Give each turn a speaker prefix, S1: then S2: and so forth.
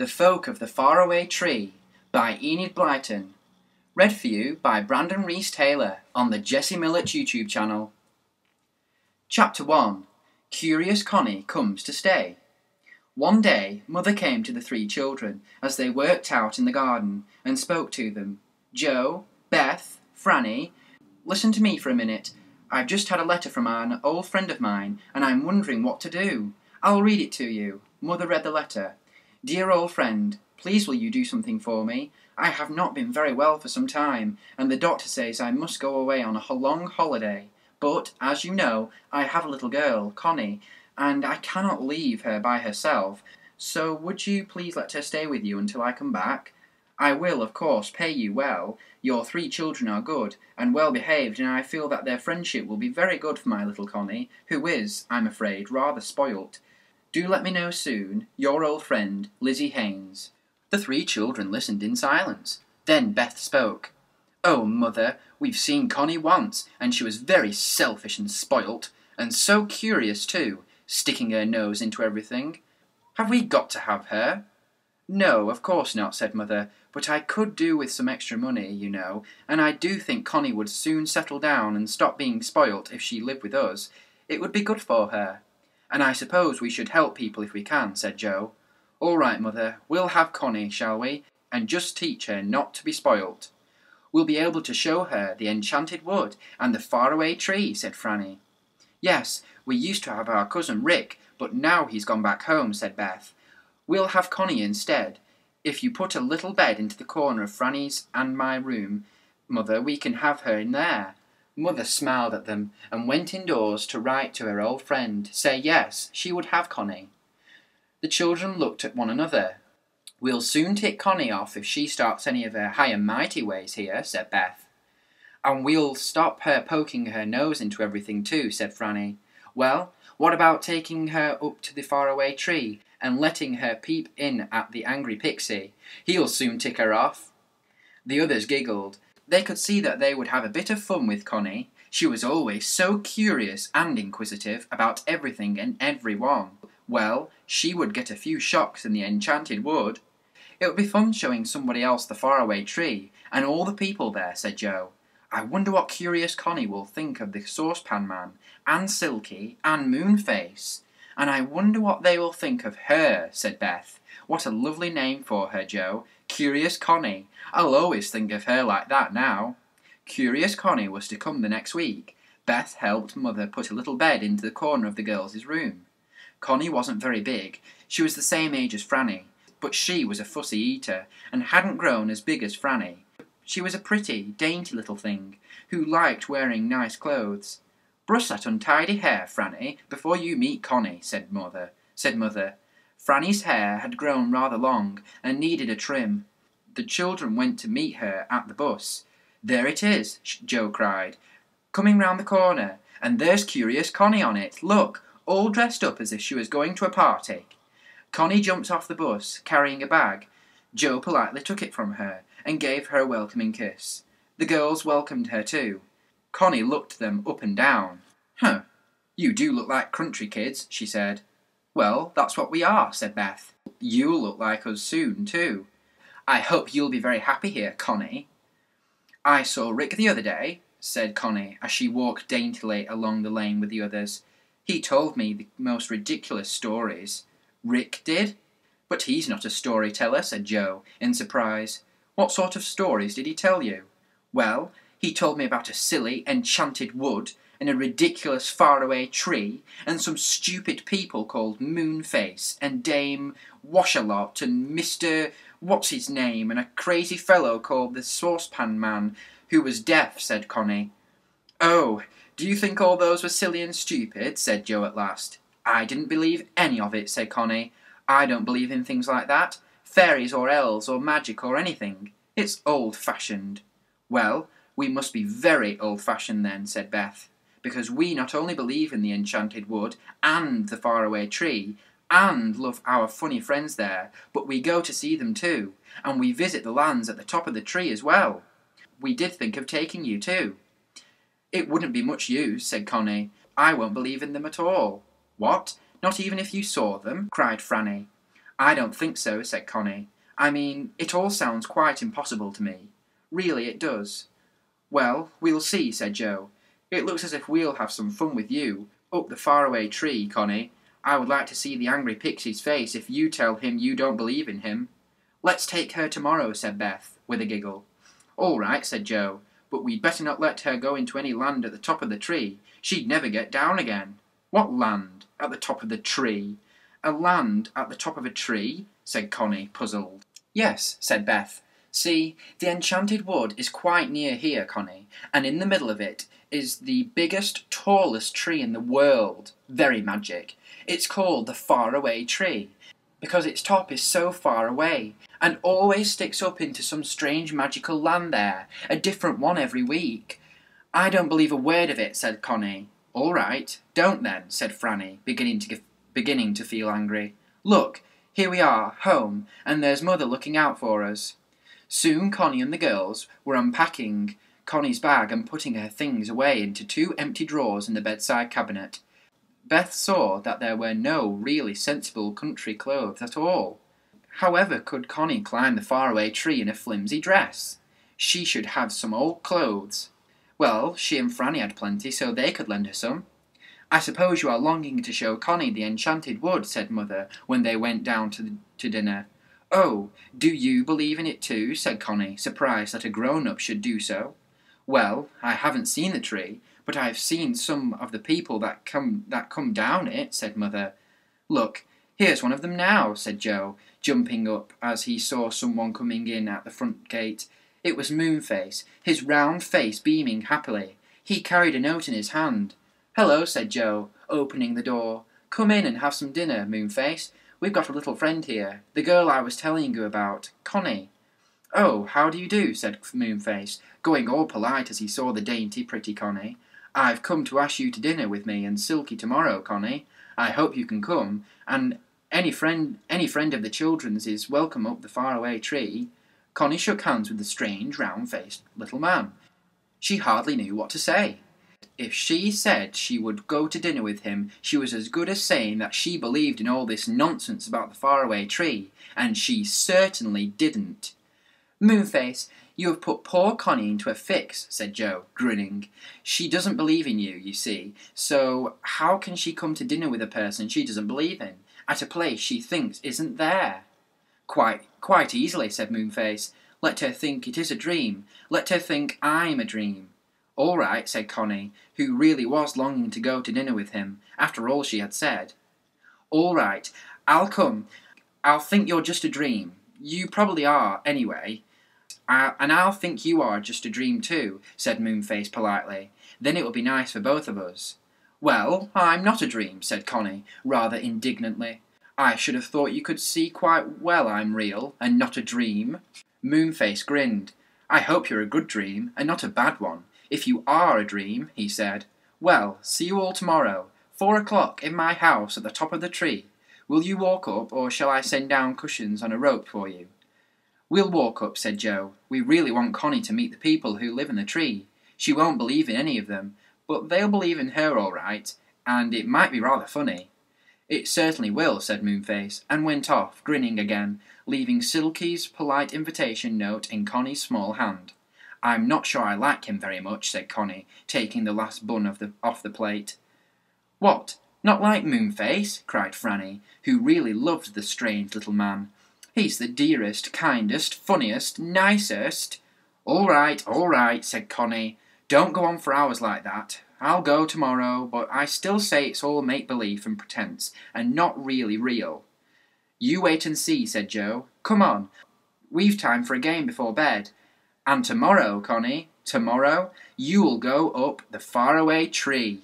S1: The Folk of the Faraway Tree by Enid Blyton. Read for you by Brandon Rees-Taylor on the Jesse Millette YouTube channel. Chapter 1. Curious Connie Comes to Stay. One day, Mother came to the three children as they worked out in the garden and spoke to them. Joe, Beth, Franny, listen to me for a minute. I've just had a letter from an old friend of mine and I'm wondering what to do. I'll read it to you. Mother read the letter. Dear old friend, please will you do something for me? I have not been very well for some time, and the doctor says I must go away on a long holiday. But, as you know, I have a little girl, Connie, and I cannot leave her by herself, so would you please let her stay with you until I come back? I will, of course, pay you well. Your three children are good and well behaved, and I feel that their friendship will be very good for my little Connie, who is, I'm afraid, rather spoilt. Do let me know soon. Your old friend, Lizzie Haynes. The three children listened in silence. Then Beth spoke. Oh, Mother, we've seen Connie once, and she was very selfish and spoilt, and so curious too, sticking her nose into everything. Have we got to have her? No, of course not, said Mother, but I could do with some extra money, you know, and I do think Connie would soon settle down and stop being spoilt if she lived with us. It would be good for her. And I suppose we should help people if we can, said Joe. All right, Mother, we'll have Connie, shall we? And just teach her not to be spoilt. We'll be able to show her the enchanted wood and the faraway tree, said Franny. Yes, we used to have our cousin Rick, but now he's gone back home, said Beth. We'll have Connie instead. If you put a little bed into the corner of Franny's and my room, Mother, we can have her in there. Mother smiled at them and went indoors to write to her old friend, say yes, she would have Connie. The children looked at one another. We'll soon tick Connie off if she starts any of her high and mighty ways here, said Beth. And we'll stop her poking her nose into everything too, said Franny. Well, what about taking her up to the faraway tree and letting her peep in at the angry pixie? He'll soon tick her off. The others giggled. They could see that they would have a bit of fun with Connie. She was always so curious and inquisitive about everything and everyone. Well, she would get a few shocks in the enchanted wood. It would be fun showing somebody else the faraway tree, and all the people there, said Joe. I wonder what curious Connie will think of the saucepan man, and Silky, and Moonface. And I wonder what they will think of her, said Beth. What a lovely name for her, Joe. Curious Connie. I'll always think of her like that now. Curious Connie was to come the next week. Beth helped Mother put a little bed into the corner of the girls' room. Connie wasn't very big. She was the same age as Franny, but she was a fussy eater and hadn't grown as big as Franny. She was a pretty, dainty little thing who liked wearing nice clothes. Brush that untidy hair, Franny, before you meet Connie, said Mother. Franny's hair had grown rather long and needed a trim. The children went to meet her at the bus. There it is, Joe cried, coming round the corner, and there's curious Connie on it. Look, all dressed up as if she was going to a party. Connie jumped off the bus, carrying a bag. Joe politely took it from her and gave her a welcoming kiss. The girls welcomed her too. Connie looked them up and down. Huh, you do look like country kids, she said. Well, that's what we are, said Beth. You'll look like us soon too. I hope you'll be very happy here, Connie. I saw Rick the other day, said Connie as she walked daintily along the lane with the others. He told me the most ridiculous stories. Rick did? But he's not a storyteller, said Joe, in surprise. What sort of stories did he tell you? Well, he told me about a silly, enchanted wood, and a ridiculous faraway tree, and some stupid people called Moonface, and Dame Washalot, and Mr. What's-his-name, and a crazy fellow called the Saucepan Man, who was deaf, said Connie. Oh, do you think all those were silly and stupid? Said Joe at last. I didn't believe any of it, said Connie. I don't believe in things like that. Fairies or elves or magic or anything. It's old-fashioned. Well, we must be very old-fashioned then, said Beth, because we not only believe in the enchanted wood and the faraway tree, and love our funny friends there, but we go to see them too, and we visit the lands at the top of the tree as well. We did think of taking you too. It wouldn't be much use, said Connie. I won't believe in them at all. What? Not even if you saw them? Cried Franny. I don't think so, said Connie. I mean, it all sounds quite impossible to me. Really, it does. Well, we'll see, said Joe. It looks as if we'll have some fun with you, up the faraway tree, Connie. I would like to see the angry pixie's face if you tell him you don't believe in him. Let's take her tomorrow, said Beth, with a giggle. All right, said Joe, but we'd better not let her go into any land at the top of the tree. She'd never get down again. What land? At the top of the tree? A land at the top of a tree? Said Connie, puzzled. Yes, said Beth. See, the enchanted wood is quite near here, Connie, and in the middle of it is the biggest, tallest tree in the world. Very magic. It's called the Faraway Tree, because its top is so far away, and always sticks up into some strange magical land there, a different one every week. I don't believe a word of it, said Connie. All right, don't then, said Franny, beginning to feel angry. Look, here we are, home, and there's Mother looking out for us. Soon Connie and the girls were unpacking Connie's bag and putting her things away into 2 empty drawers in the bedside cabinet. Beth saw that there were no really sensible country clothes at all. However could Connie climb the faraway tree in a flimsy dress? She should have some old clothes. Well, she and Franny had plenty, so they could lend her some. I suppose you are longing to show Connie the enchanted wood, said Mother, when they went down to dinner. Oh, do you believe in it too? Said Connie, surprised that a grown-up should do so. Well, I haven't seen the tree, but I've seen some of the people that come down it, said Mother. Look, here's one of them now, said Joe, jumping up as he saw someone coming in at the front gate. It was Moonface, his round face beaming happily. He carried a note in his hand. Hello, said Joe, opening the door. Come in and have some dinner, Moonface. We've got a little friend here, the girl I was telling you about, Connie. Oh, how do you do, said Moonface, going all polite as he saw the dainty, pretty Connie. I've come to ask you to dinner with me and Silky tomorrow, Connie. I hope you can come, and any friend of the children's is welcome up the faraway tree. Connie shook hands with the strange, round-faced little man. She hardly knew what to say. If she said she would go to dinner with him, she was as good as saying that she believed in all this nonsense about the faraway tree, and she certainly didn't. Moonface, you have put poor Connie into a fix, said Joe, grinning. She doesn't believe in you, you see, so how can she come to dinner with a person she doesn't believe in, at a place she thinks isn't there? Quite easily, said Moonface. Let her think it is a dream. Let her think I'm a dream. All right, said Connie, who really was longing to go to dinner with him, after all she had said. All right, I'll come. I'll think you're just a dream. You probably are, anyway. And I'll think you are just a dream too, said Moonface politely. Then it will be nice for both of us. Well, I'm not a dream, said Connie, rather indignantly. I should have thought you could see quite well I'm real, and not a dream. Moonface grinned. I hope you're a good dream, and not a bad one. If you are a dream, he said. Well, see you all tomorrow, 4 o'clock in my house at the top of the tree. Will you walk up, or shall I send down cushions on a rope for you? We'll walk up, said Joe. We really want Connie to meet the people who live in the tree. She won't believe in any of them, but they'll believe in her all right, and it might be rather funny. It certainly will, said Moonface, and went off, grinning again, leaving Silky's polite invitation note in Connie's small hand. I'm not sure I like him very much, said Connie, taking the last bun off the plate. What, not like Moonface? Cried Franny, who really loved the strange little man. He's the dearest, kindest, funniest, nicest. All right, said Connie. Don't go on for hours like that. I'll go tomorrow, but I still say it's all make-believe and pretence, and not really real. You wait and see, said Joe. Come on, we've time for a game before bed. And tomorrow, Connie, tomorrow, you'll go up the faraway tree.